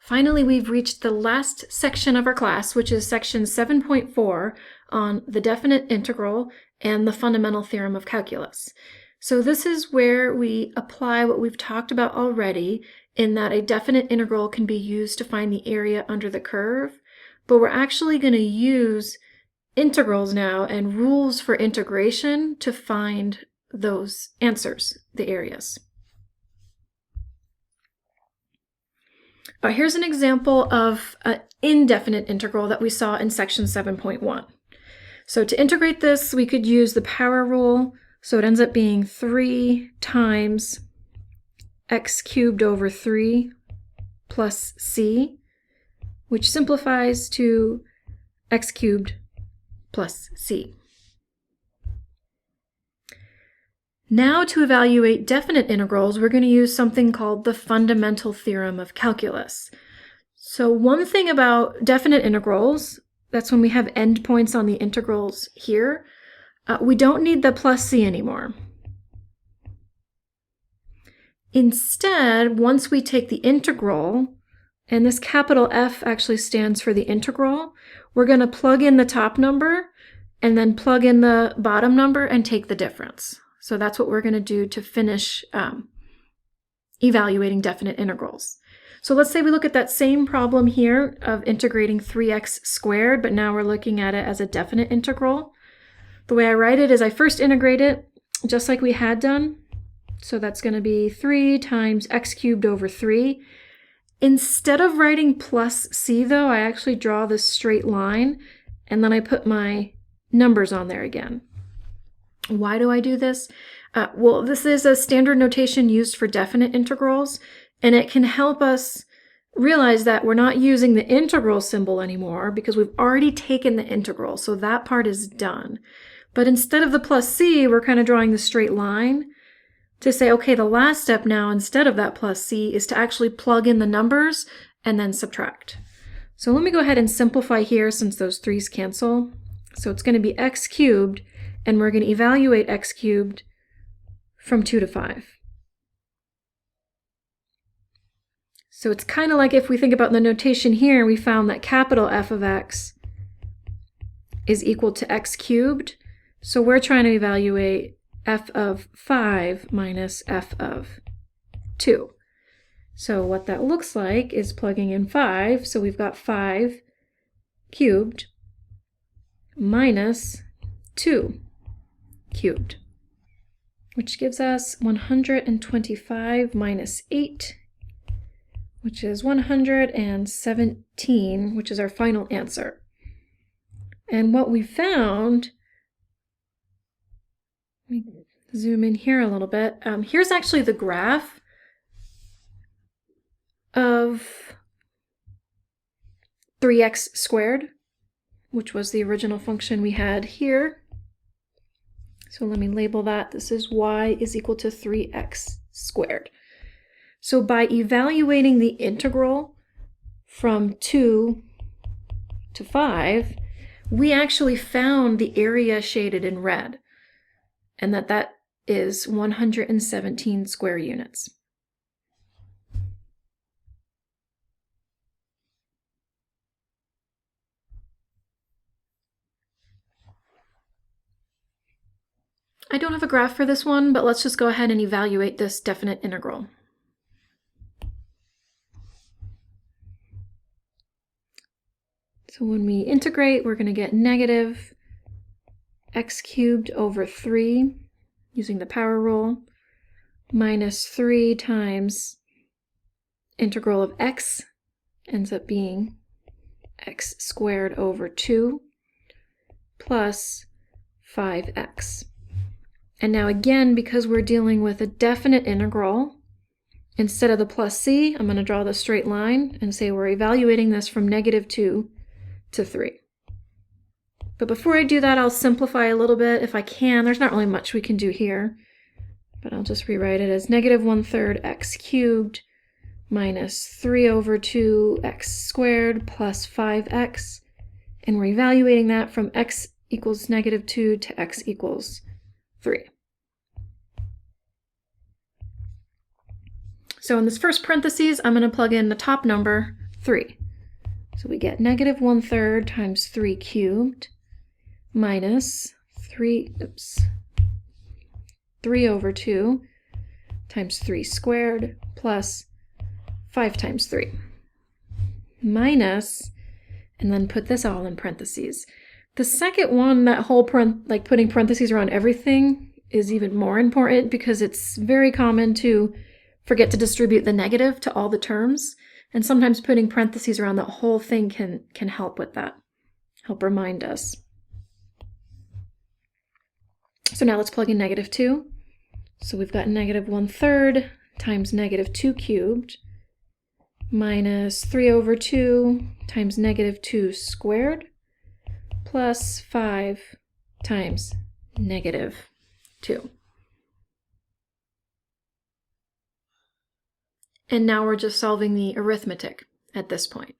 Finally, we've reached the last section of our class, which is section 7.4 on the definite integral and the fundamental theorem of calculus. So this is where we apply what we've talked about already, in that a definite integral can be used to find the area under the curve, but we're actually going to use integrals now and rules for integration to find those answers, the areas. Here's an example of an indefinite integral that we saw in section 7.1. So to integrate this, we could use the power rule. So it ends up being 3 times x cubed over 3 plus c, which simplifies to x cubed plus c. Now to evaluate definite integrals, we're going to use something called the fundamental theorem of calculus. So one thing about definite integrals, that's when we have endpoints on the integrals here, we don't need the plus c anymore. Instead, once we take the integral, and this capital F actually stands for the integral, we're going to plug in the top number and then plug in the bottom number and take the difference. So that's what we're going to do to finish evaluating definite integrals. So let's say we look at that same problem here of integrating 3x squared, but now we're looking at it as a definite integral. The way I write it is I first integrate it just like we had done. So that's going to be 3 times x cubed over 3. Instead of writing plus c though, I actually draw this straight line and then I put my numbers on there again. Why do I do this? Well, this is a standard notation used for definite integrals, and it can help us realize that we're not using the integral symbol anymore because we've already taken the integral, so that part is done. But instead of the plus c, we're kind of drawing the straight line to say, okay, the last step now, instead of that plus c, is to actually plug in the numbers and then subtract. So let me go ahead and simplify here since those 3's cancel. So it's going to be x cubed, and we're going to evaluate x cubed from 2 to 5. So it's kind of like if we think about the notation here, we found that capital F of x is equal to x cubed. So we're trying to evaluate f of 5 minus f of 2. So what that looks like is plugging in 5. So we've got 5 cubed minus 2 cubed, which gives us 125 minus 8, which is 117, which is our final answer. And what we found, let me zoom in here a little bit. Here's actually the graph of 3x squared, which was the original function we had here. So let me label that. This is y is equal to 3x squared. So by evaluating the integral from 2 to 5, we actually found the area shaded in red, and that is 117 square units. I don't have a graph for this one, but let's just go ahead and evaluate this definite integral. So when we integrate, we're going to get negative x cubed over 3, using the power rule, minus 3 times integral of x, ends up being x squared over 2, plus 5x. And now again, because we're dealing with a definite integral, instead of the plus c, I'm going to draw the straight line and say we're evaluating this from negative 2 to 3. But before I do that, I'll simplify a little bit if I can. There's not really much we can do here, but I'll just rewrite it as negative 1/3 x cubed minus 3 over 2 x squared plus 5x. And we're evaluating that from x equals negative 2 to x equals 3. So in this first parentheses, I'm going to plug in the top number, 3. So we get negative 1/3 times 3 cubed minus 3 over 2 times 3 squared plus 5 times 3 minus, and then put this all in parentheses. The second one, that whole like putting parentheses around everything, is even more important because it's very common to forget to distribute the negative to all the terms, and sometimes putting parentheses around that whole thing can help with that, help remind us. So now let's plug in negative 2. So we've got negative 1/3 times negative 2 cubed minus 3 over 2 times negative 2 squared plus 5 times negative 2. And now we're just solving the arithmetic at this point.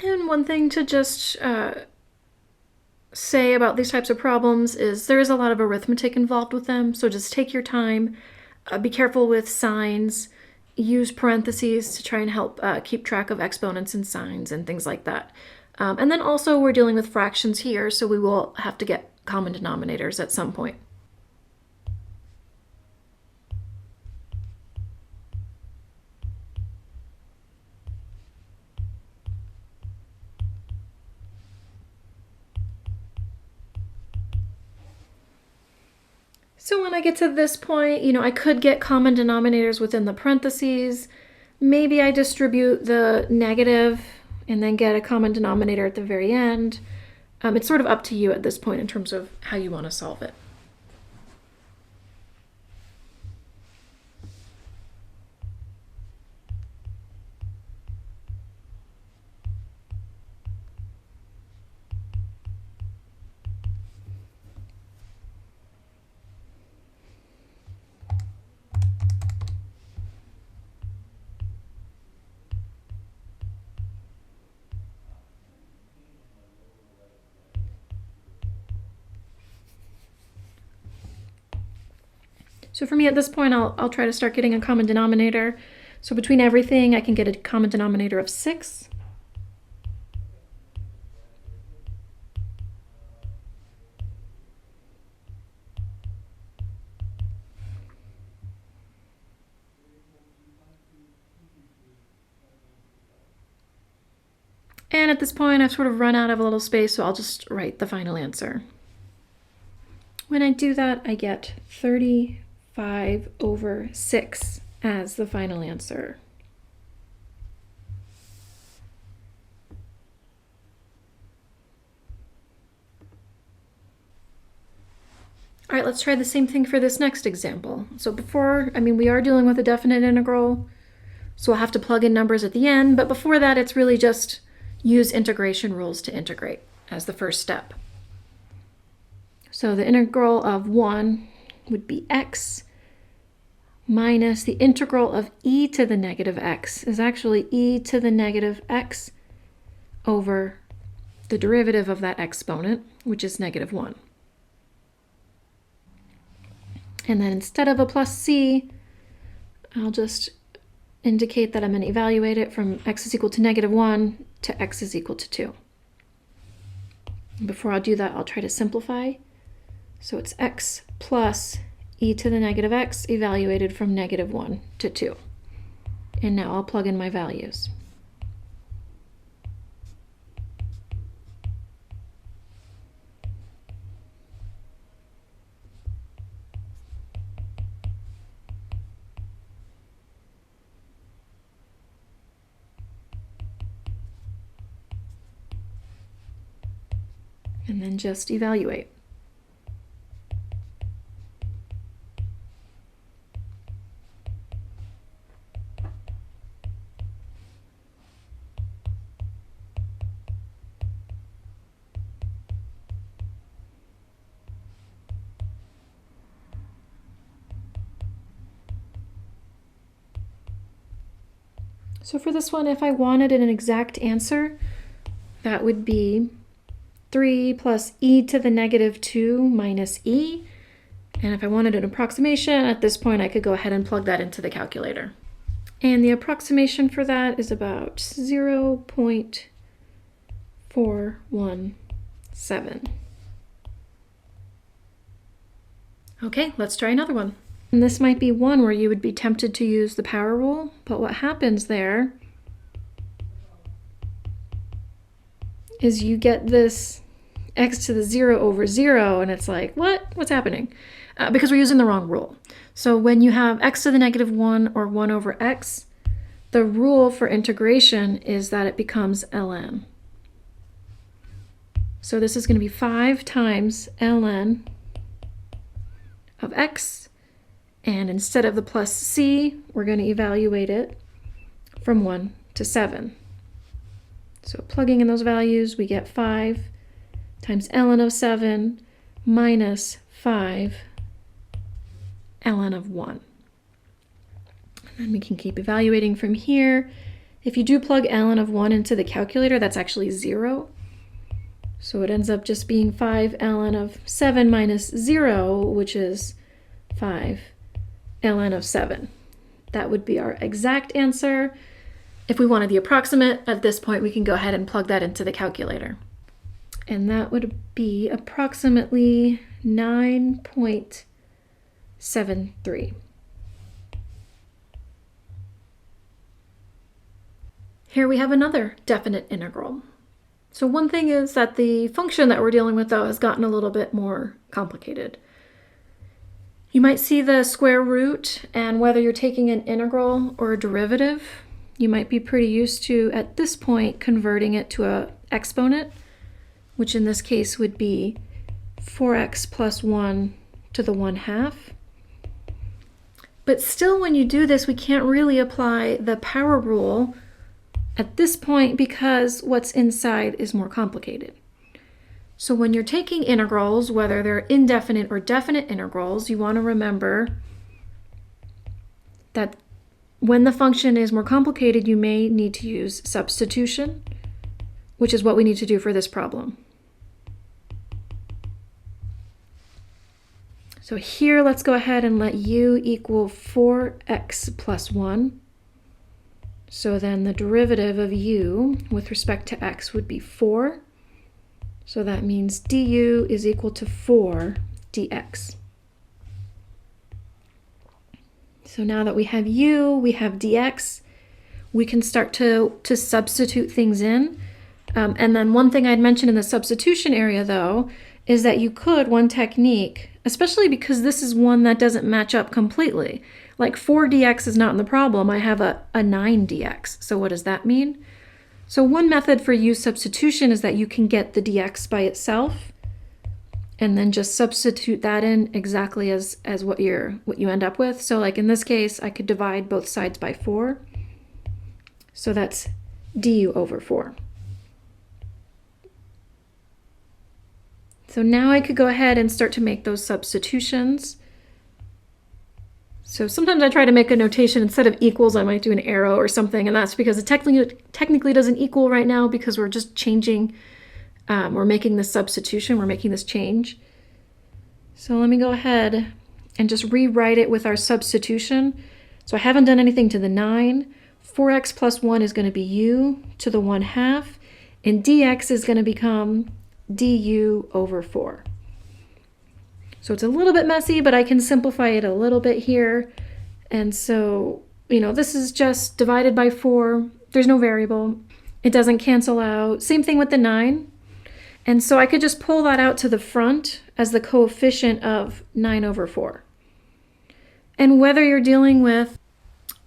And one thing to just say about these types of problems is there is a lot of arithmetic involved with them, so just take your time, be careful with signs, use parentheses to try and help keep track of exponents and signs and things like that. And then also we're dealing with fractions here, so we will have to get common denominators at some point. So when I get to this point, I could get common denominators within the parentheses. Maybe I distribute the negative and then get a common denominator at the very end. It's sort of up to you at this point in terms of how you want to solve it. So for me at this point, I'll try to start getting a common denominator. So between everything, I can get a common denominator of 6. And at this point, I've sort of run out of a little space, so I'll just write the final answer. When I do that, I get 35 over 6 as the final answer. All right, let's try the same thing for this next example. So we are dealing with a definite integral, so we'll have to plug in numbers at the end, but before that, it's really just use integration rules to integrate as the first step. So the integral of 1 would be x minus the integral of e to the negative x is actually e to the negative x over the derivative of that exponent, which is negative 1. And then instead of a plus c, I'll just indicate that I'm going to evaluate it from x is equal to -1 to x is equal to 2. Before I do that, I'll try to simplify. So it's x plus e to the negative x evaluated from -1 to 2. And now I'll plug in my values. And then just evaluate. So for this one, if I wanted an exact answer, that would be 3 plus e to the -2 minus e. And if I wanted an approximation, at this point I could go ahead and plug that into the calculator. And the approximation for that is about 0.417. Okay, let's try another one. And this might be one where you would be tempted to use the power rule, but what happens there is you get this x to the 0 over 0, and it's like, what's happening? Because we're using the wrong rule. So when you have x to the -1 or 1 over x, the rule for integration is that it becomes ln. So this is going to be 5 times ln of x, and instead of the plus c, we're going to evaluate it from 1 to 7. So plugging in those values, we get 5 times ln of 7 minus 5 ln of 1. And then we can keep evaluating from here. If you do plug ln of 1 into the calculator, that's actually 0. So it ends up just being 5 ln of 7 minus 0, which is 5 ln of 7. That would be our exact answer. If we wanted the approximate, at this point we can go ahead and plug that into the calculator. And that would be approximately 9.73. Here we have another definite integral. So one thing is that the function that we're dealing with, though, has gotten a little bit more complicated. You might see the square root, and whether you're taking an integral or a derivative, you might be pretty used to, at this point, converting it to an exponent, which in this case would be 4x plus 1 to the 1/2. But still, when you do this, we can't really apply the power rule at this point because what's inside is more complicated. So when you're taking integrals, whether they're indefinite or definite integrals, you want to remember that when the function is more complicated, you may need to use substitution, which is what we need to do for this problem. So here, let's go ahead and let u equal 4x plus 1. So then the derivative of u with respect to x would be 4. So that means du is equal to 4 dx. So now that we have u, we have dx, we can start to substitute things in. And then one thing I'd mentioned in the substitution area, though, is that you could, one technique, especially because this is one that doesn't match up completely. Like 4 dx is not in the problem, I have a 9 dx. So what does that mean? So one method for u substitution is that you can get the dx by itself and then just substitute that in exactly as what you end up with. So like in this case, I could divide both sides by 4. So that's du over 4. So now I could go ahead and start to make those substitutions. So sometimes I try to make a notation instead of equals, I might do an arrow or something, and that's because it technically doesn't equal right now because we're just changing, we're making this substitution, we're making this change. So let me go ahead and just rewrite it with our substitution. So I haven't done anything to the 9. 4x plus 1 is going to be u to the 1/2, and dx is going to become du over 4. So it's a little bit messy, but I can simplify it a little bit here. And so, this is just divided by 4. There's no variable. It doesn't cancel out. Same thing with the 9. And so I could just pull that out to the front as the coefficient of 9 over 4. And whether you're dealing with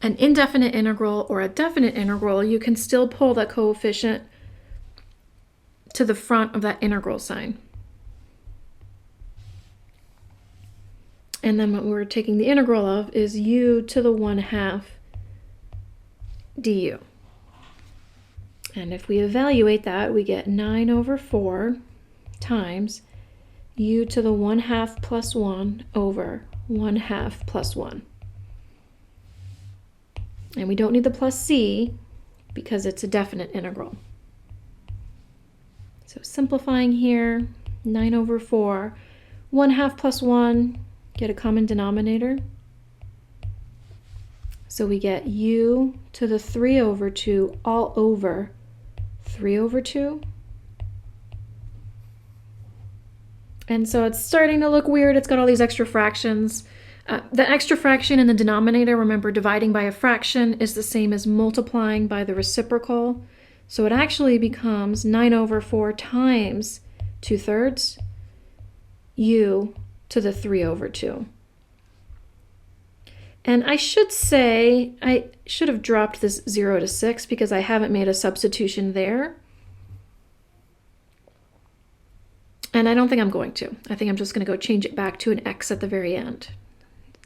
an indefinite integral or a definite integral, you can still pull that coefficient to the front of that integral sign. And then what we're taking the integral of is u to the 1/2 du. And if we evaluate that, we get 9 over 4 times u to the 1/2 plus 1 over 1/2 plus 1. And we don't need the plus c because it's a definite integral. So simplifying here, 9 over 4, 1/2 plus 1, get a common denominator. So we get u to the 3 over 2 all over 3 over 2. And so it's starting to look weird. It's got all these extra fractions. The extra fraction in the denominator, remember, dividing by a fraction is the same as multiplying by the reciprocal. So it actually becomes 9 over 4 times 2/3 u to the 3 over 2. And I should say, I should have dropped this 0 to 6 because I haven't made a substitution there. And I don't think I'm going to. I think I'm just going to go change it back to an x at the very end.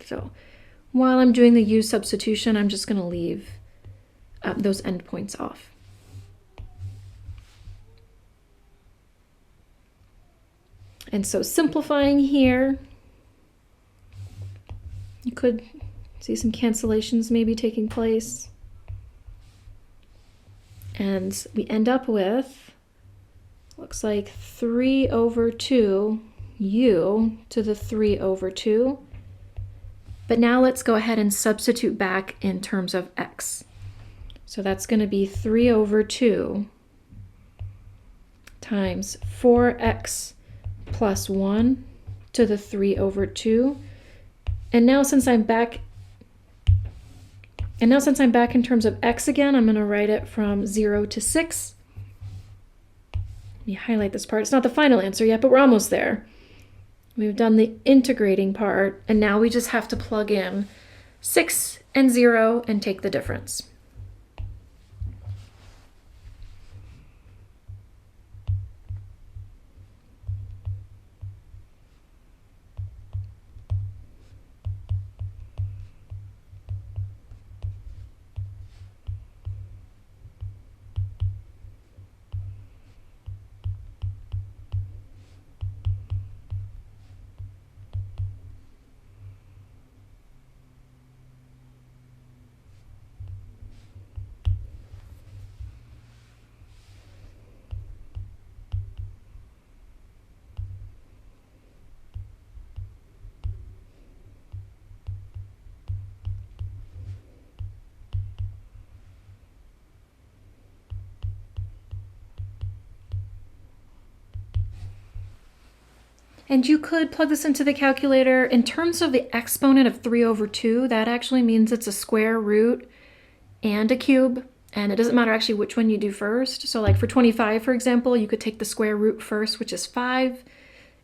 So while I'm doing the u substitution, I'm just going to leave those endpoints off. And so simplifying here, you could see some cancellations maybe taking place. And we end up with, looks like 3 over 2 u to the 3 over 2. But now let's go ahead and substitute back in terms of x. So that's going to be 3 over 2 times 4x plus 1 to the 3 over 2. And now since I'm back in terms of x again, I'm going to write it from 0 to 6. Let me highlight this part. It's not the final answer yet, but we're almost there. We've done the integrating part, and now we just have to plug in 6 and 0 and take the difference. And you could plug this into the calculator. In terms of the exponent of 3 over 2, that actually means it's a square root and a cube. And it doesn't matter actually which one you do first. So like for 25, for example, you could take the square root first, which is 5.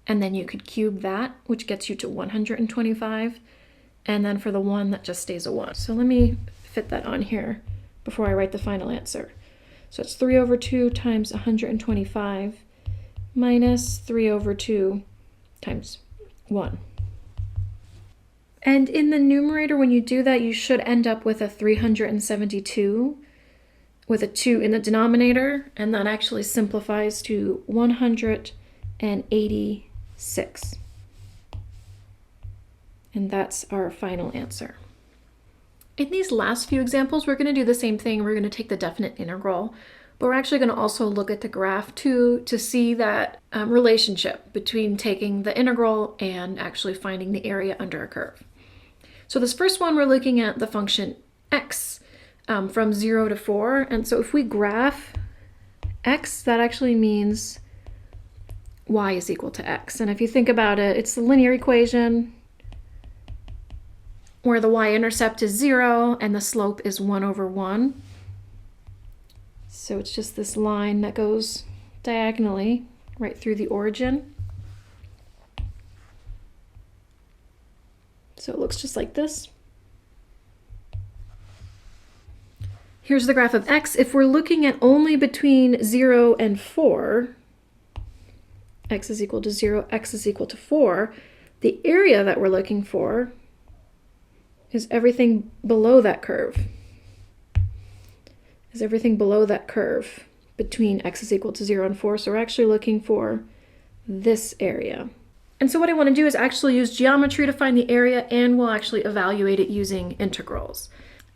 And then you could cube that, which gets you to 125. And then for the 1, that just stays a 1. So let me fit that on here before I write the final answer. So it's 3 over 2 times 125 minus 3 over 2 times 1. And in the numerator, when you do that, you should end up with a 372 with a 2 in the denominator, and that actually simplifies to 186. And that's our final answer. In these last few examples, we're going to do the same thing. We're going to take the definite integral, but we're actually going to also look at the graph too to see that relationship between taking the integral and actually finding the area under a curve. So this first one, we're looking at the function x from 0 to 4. And so if we graph x, that actually means y is equal to x. And if you think about it, it's the linear equation where the y-intercept is 0 and the slope is 1 over 1. So it's just this line that goes diagonally right through the origin. So it looks just like this. Here's the graph of x. If we're looking at only between 0 and 4, x is equal to 0, x is equal to 4, the area that we're looking for is everything below that curve. Is everything below that curve between x is equal to 0 and 4. So we're actually looking for this area. And so what I want to do is actually use geometry to find the area, and we'll actually evaluate it using integrals.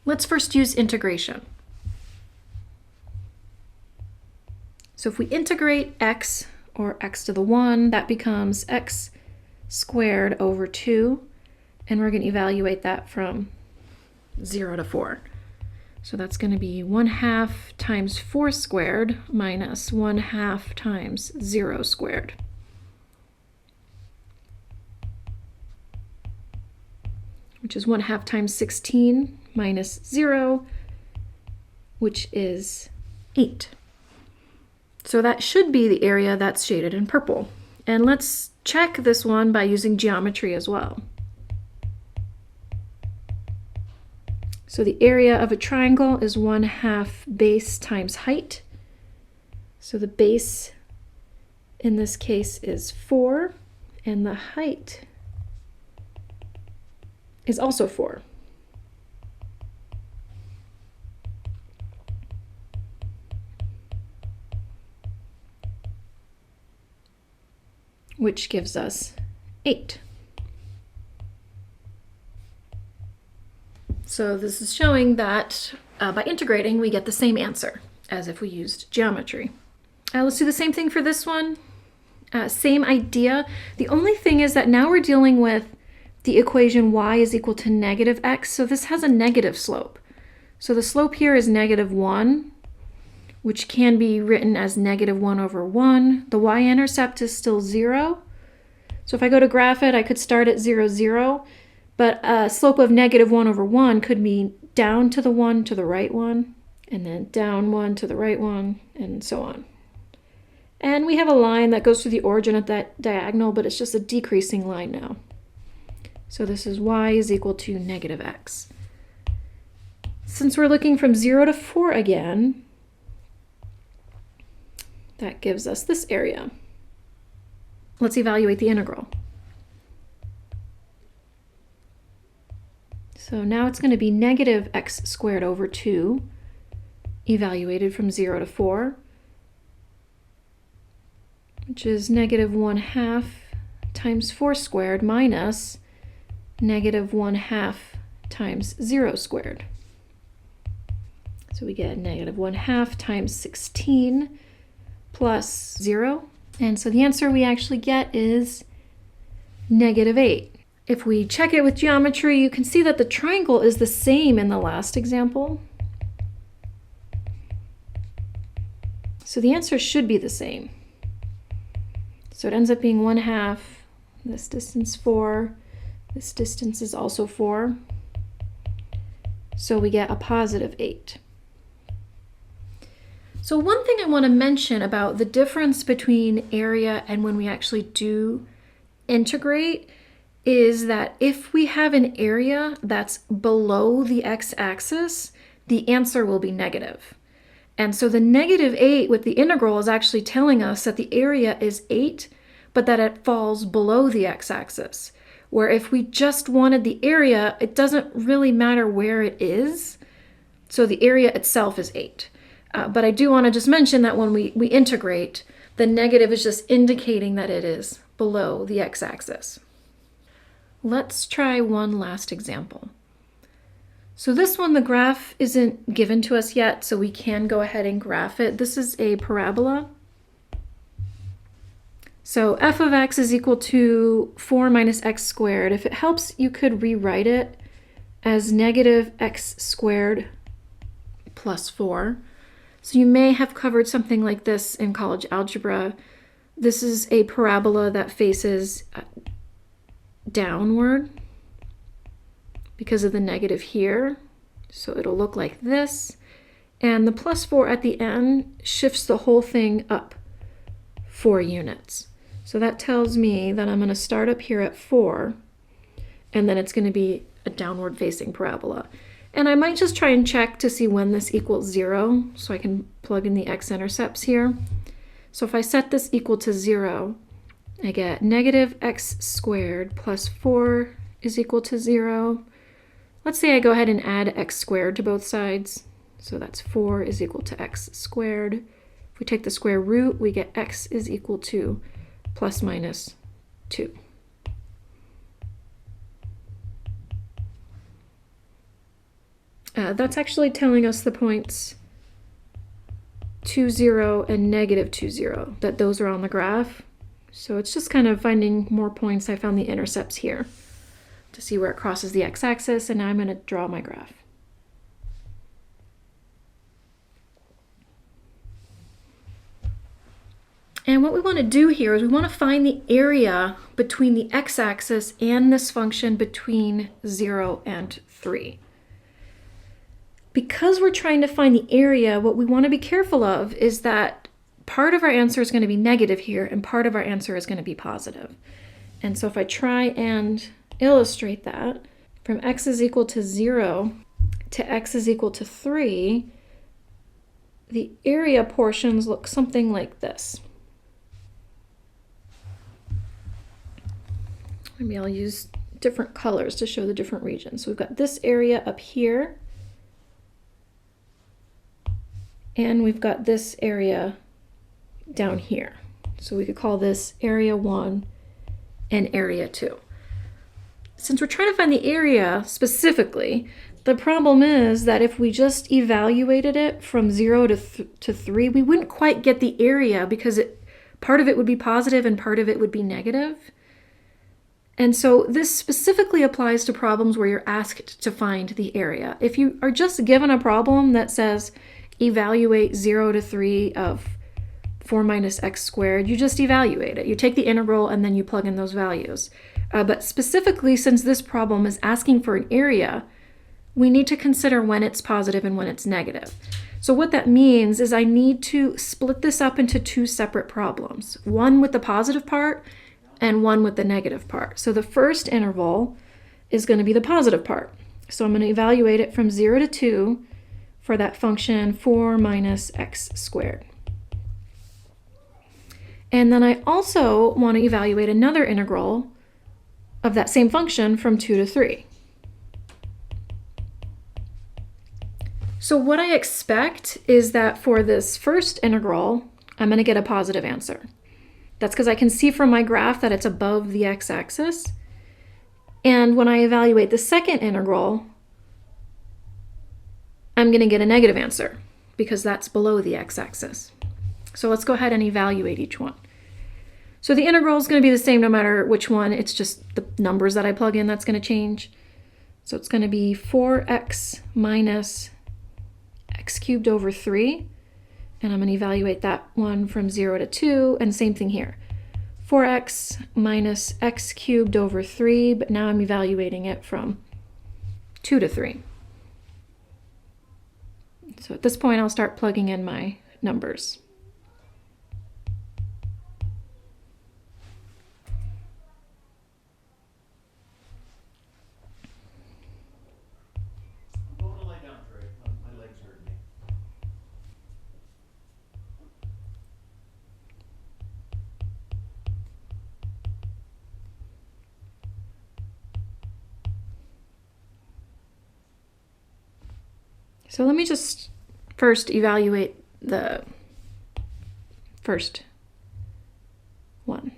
Let's first use integration. So if we integrate x, or x to the 1, that becomes x squared over 2, and we're going to evaluate that from 0 to 4. So that's going to be 1/2 times 4 squared minus 1/2 times 0 squared. Which is 1/2 times 16 minus 0, which is 8. So that should be the area that's shaded in purple. And let's check this one by using geometry as well. So the area of a triangle is 1/2 base times height. So the base in this case is 4, and the height is also 4. Which gives us 8. So this is showing that by integrating, we get the same answer as if we used geometry. Let's do the same thing for this one. Same idea. The only thing is that now we're dealing with the equation y is equal to negative x. So this has a negative slope. So the slope here is -1, which can be written as -1 over 1. The y-intercept is still 0. So if I go to graph it, I could start at 0, 0. But a slope of -1 over 1 could mean down to the 1 to the right 1, and then down 1 to the right 1, and so on. And we have a line that goes through the origin at that diagonal, but it's just a decreasing line now. So this is y is equal to -x. Since we're looking from 0 to 4 again, that gives us this area. Let's evaluate the integral. So now it's going to be -x squared over 2, evaluated from 0 to 4, which is -1/2 times 4 squared minus -1/2 times 0 squared. So we get -1/2 times 16 plus 0. And so the answer we actually get is -8. If we check it with geometry, you can see that the triangle is the same in the last example. So the answer should be the same. So it ends up being 1/2, this distance 4, this distance is also 4. So we get a +8. So one thing I want to mention about the difference between area and when we actually do integrate is that if we have an area that's below the x-axis, the answer will be negative. And so the -8 with the integral is actually telling us that the area is 8, but that it falls below the x-axis. Where if we just wanted the area, it doesn't really matter where it is. So the area itself is 8. But I do want to just mention that when we integrate, the negative is just indicating that it is below the x-axis. Let's try one last example. So this one, the graph isn't given to us yet, so we can go ahead and graph it. This is a parabola. So f of x is equal to 4 minus x squared. If it helps, you could rewrite it as negative x squared plus 4. So you may have covered something like this in college algebra. This is a parabola that faces downward because of the negative here. So it'll look like this. And the plus 4 at the end shifts the whole thing up 4 units. So that tells me that I'm going to start up here at 4, and then it's going to be a downward facing parabola. And I might just try and check to see when this equals 0, so I can plug in the x-intercepts here. So if I set this equal to 0, I get negative x squared plus 4 is equal to 0. Let's say I go ahead and add x squared to both sides. So that's 4 is equal to x squared. If we take the square root, we get x is equal to plus minus 2. That's actually telling us the points 2, 0 and negative 2, 0, that those are on the graph. So it's just kind of finding more points. I found the intercepts here to see where it crosses the x-axis, and now I'm going to draw my graph. And what we want to do here is we want to find the area between the x-axis and this function between 0 and 3. Because we're trying to find the area, what we want to be careful of is that part of our answer is going to be negative here, and part of our answer is going to be positive. And so if I try and illustrate that, from x is equal to 0 to x is equal to 3, the area portions look something like this. Maybe I'll use different colors to show the different regions. So we've got this area up here, and we've got this area down here. So we could call this area 1 and area 2. Since we're trying to find the area specifically, the problem is that if we just evaluated it from 0 to 3, we wouldn't quite get the area because part of it would be positive and part of it would be negative. And so this specifically applies to problems where you're asked to find the area. If you are just given a problem that says evaluate 0 to 3 of 4 minus x squared, you just evaluate it. You take the integral and then you plug in those values. But specifically, since this problem is asking for an area, we need to consider when it's positive and when it's negative. So what that means is I need to split this up into 2 separate problems, one with the positive part and one with the negative part. So the first interval is going to be the positive part. So I'm going to evaluate it from 0 to 2 for that function 4 minus x squared. And then I also want to evaluate another integral of that same function from 2 to 3. So what I expect is that for this first integral, I'm going to get a positive answer. That's because I can see from my graph that it's above the x-axis. And when I evaluate the second integral, I'm going to get a negative answer because that's below the x-axis. So let's go ahead and evaluate each one. So the integral is going to be the same no matter which one. It's just the numbers that I plug in that's going to change. So it's going to be 4x minus x cubed over 3. And I'm going to evaluate that one from 0 to 2. And same thing here. 4x minus x cubed over 3. But now I'm evaluating it from 2 to 3. So at this point, I'll start plugging in my numbers. So let me just first evaluate the first one.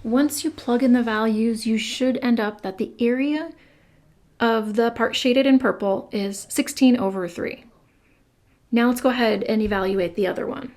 Once you plug in the values, you should end up that the area of the part shaded in purple is 16 over 3. Now let's go ahead and evaluate the other one.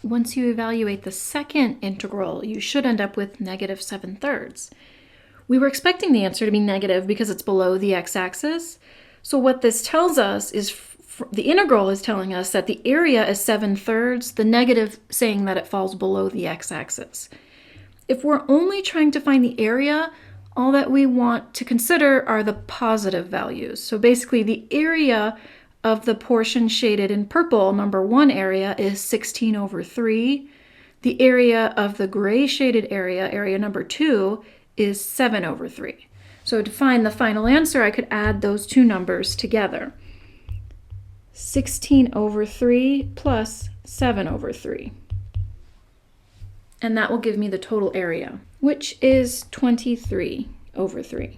Once you evaluate the second integral, you should end up with negative 7/3. We were expecting the answer to be negative because it's below the x-axis. So what this tells us is the integral is telling us that the area is 7/3, the negative saying that it falls below the x-axis. If we're only trying to find the area, all that we want to consider are the positive values. So basically the area of the portion shaded in purple, number 1 area, is 16 over 3. The area of the gray shaded area, area number 2, is 7 over 3. So to find the final answer, I could add those two numbers together. 16 over 3 plus 7 over 3. And that will give me the total area, which is 23 over 3.